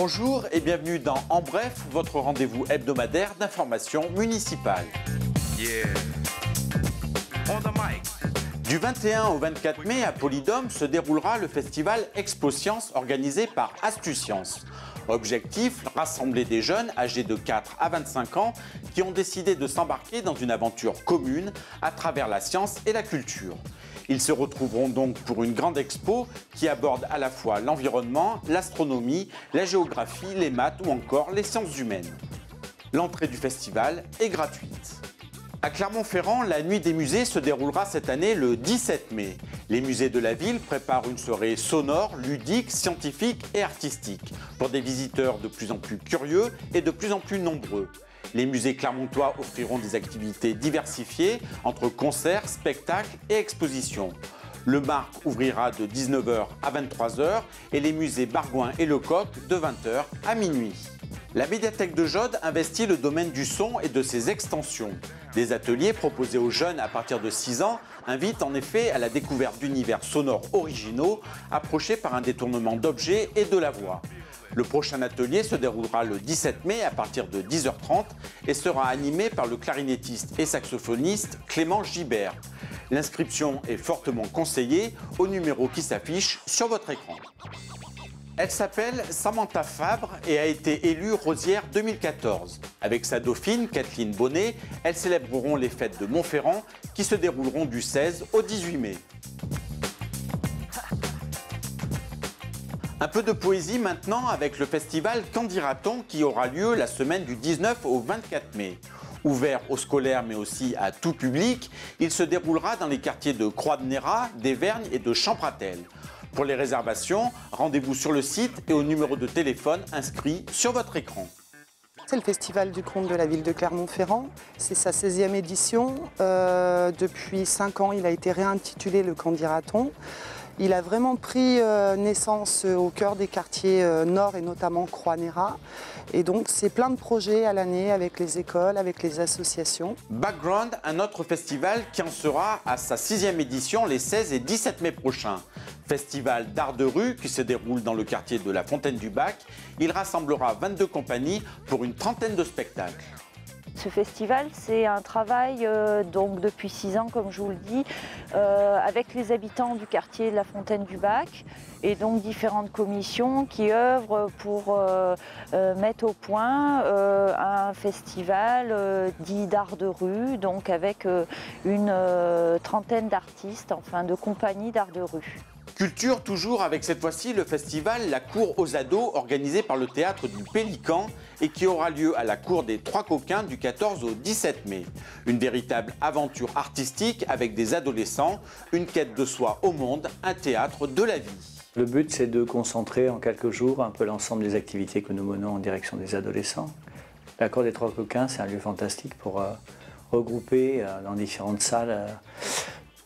Bonjour et bienvenue dans En Bref, votre rendez-vous hebdomadaire d'information municipale. Yeah. On the mic. Du 21 au 24 mai à Polydome se déroulera le festival Expo Science organisé par Astucience. Objectif, rassembler des jeunes âgés de 4 à 25 ans qui ont décidé de s'embarquer dans une aventure commune à travers la science et la culture. Ils se retrouveront donc pour une grande expo qui aborde à la fois l'environnement, l'astronomie, la géographie, les maths ou encore les sciences humaines. L'entrée du festival est gratuite. À Clermont-Ferrand, la Nuit des musées se déroulera cette année le 17 mai. Les musées de la ville préparent une soirée sonore, ludique, scientifique et artistique pour des visiteurs de plus en plus curieux et de plus en plus nombreux. Les musées clermontois offriront des activités diversifiées entre concerts, spectacles et expositions. Le Marc ouvrira de 19h à 23h et les musées Bargoin et Lecoq de 20h à minuit. La médiathèque de Jode investit le domaine du son et de ses extensions. Des ateliers proposés aux jeunes à partir de 6 ans invitent en effet à la découverte d'univers sonores originaux approchés par un détournement d'objets et de la voix. Le prochain atelier se déroulera le 17 mai à partir de 10h30 et sera animé par le clarinettiste et saxophoniste Clément Gibert. L'inscription est fortement conseillée au numéro qui s'affiche sur votre écran. Elle s'appelle Samantha Fabre et a été élue Rosière 2014. Avec sa dauphine, Kathleen Bonnet, elles célébreront les fêtes de Montferrand qui se dérouleront du 16 au 18 mai. Un peu de poésie maintenant avec le festival Candiraton qui aura lieu la semaine du 19 au 24 mai. Ouvert aux scolaires mais aussi à tout public, il se déroulera dans les quartiers de Croix-de-Néra, d'Evergne et de Champratel. Pour les réservations, rendez-vous sur le site et au numéro de téléphone inscrit sur votre écran. C'est le Festival du conte de la ville de Clermont-Ferrand. C'est sa 16e édition. Depuis 5 ans, il a été réintitulé le Candiraton. Il a vraiment pris naissance au cœur des quartiers nord et notamment Croix-Néra. Et donc c'est plein de projets à l'année avec les écoles, avec les associations. Background, un autre festival qui en sera à sa 6e édition les 16 et 17 mai prochains. Festival d'art de rue qui se déroule dans le quartier de la Fontaine du Bac. Il rassemblera 22 compagnies pour une trentaine de spectacles. Ce festival, c'est un travail donc depuis 6 ans, comme je vous le dis, avec les habitants du quartier de la Fontaine du Bac et donc différentes commissions qui œuvrent pour mettre au point un festival dit d'art de rue, donc avec une trentaine d'artistes, enfin de compagnies d'art de rue. Culture toujours avec cette fois-ci le festival La Cour aux ados organisé par le théâtre du Pélican et qui aura lieu à la Cour des Trois Coquins du 14 au 17 mai. Une véritable aventure artistique avec des adolescents, une quête de soi au monde, un théâtre de la vie. Le but c'est de concentrer en quelques jours un peu l'ensemble des activités que nous menons en direction des adolescents. La Cour des Trois Coquins c'est un lieu fantastique pour regrouper dans différentes salles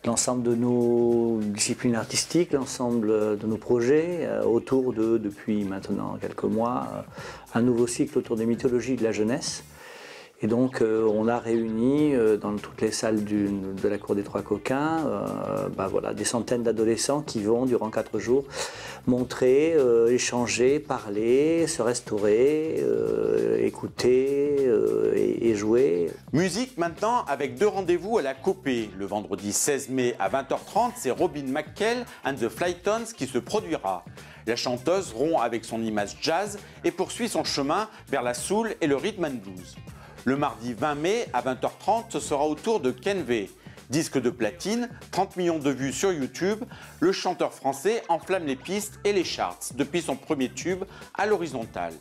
l'ensemble de nos disciplines artistiques, l'ensemble de nos projets, autour de, depuis maintenant quelques mois, un nouveau cycle autour des mythologies de la jeunesse. Et donc on a réuni dans toutes les salles de la Cour des Trois Coquins voilà, des centaines d'adolescents qui vont durant 4 jours montrer, échanger, parler, se restaurer, écouter et jouer. Musique maintenant avec 2 rendez-vous à la Copée. Le vendredi 16 mai à 20h30, c'est Robin McKell and the Flytons qui se produira. La chanteuse rompt avec son image jazz et poursuit son chemin vers la soul et le rhythm and blues. Le mardi 20 mai à 20h30, ce sera au tour de Kenvey. Disque de platine, 30 millions de vues sur YouTube, le chanteur français enflamme les pistes et les charts depuis son premier tube à l'horizontale.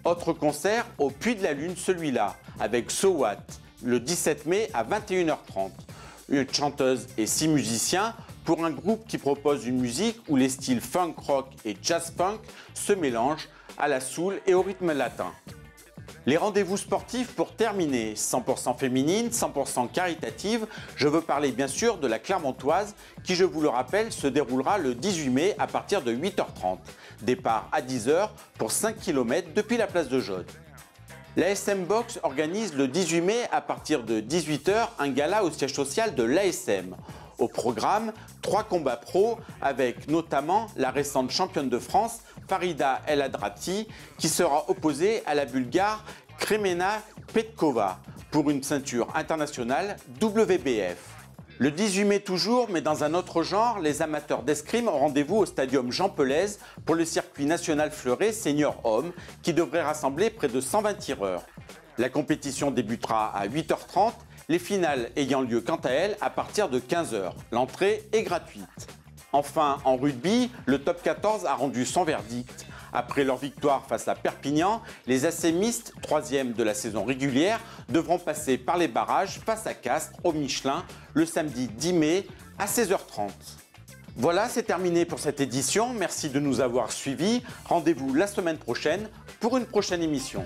Autre concert au Puy de la Lune, celui-là, avec So What, le 17 mai à 21h30. Une chanteuse et 6 musiciens pour un groupe qui propose une musique où les styles funk rock et jazz funk se mélangent à la soul et au rythme latin. Les rendez-vous sportifs pour terminer, 100% féminine, 100% caritative, je veux parler bien sûr de la Clermontoise qui, je vous le rappelle, se déroulera le 18 mai à partir de 8h30. Départ à 10h pour 5 km depuis la place de Jode. L'ASM Box organise le 18 mai à partir de 18h un gala au siège social de l'ASM. Au programme, 3 combats pro avec notamment la récente championne de France, Farida El Hadrati, qui sera opposée à la Bulgare Kremena Petkova pour une ceinture internationale WBF. Le 18 mai toujours, mais dans un autre genre, les amateurs d'escrime ont rendez-vous au stadium Jean Pelez pour le circuit national Fleuret Senior Homme qui devrait rassembler près de 120 tireurs. La compétition débutera à 8h30, les finales ayant lieu quant à elles à partir de 15h. L'entrée est gratuite. Enfin, en rugby, le top 14 a rendu son verdict. Après leur victoire face à Perpignan, les assémistes, 3e de la saison régulière, devront passer par les barrages face à Castres au Michelin le samedi 10 mai à 16h30. Voilà, c'est terminé pour cette édition. Merci de nous avoir suivis. Rendez-vous la semaine prochaine pour une prochaine émission.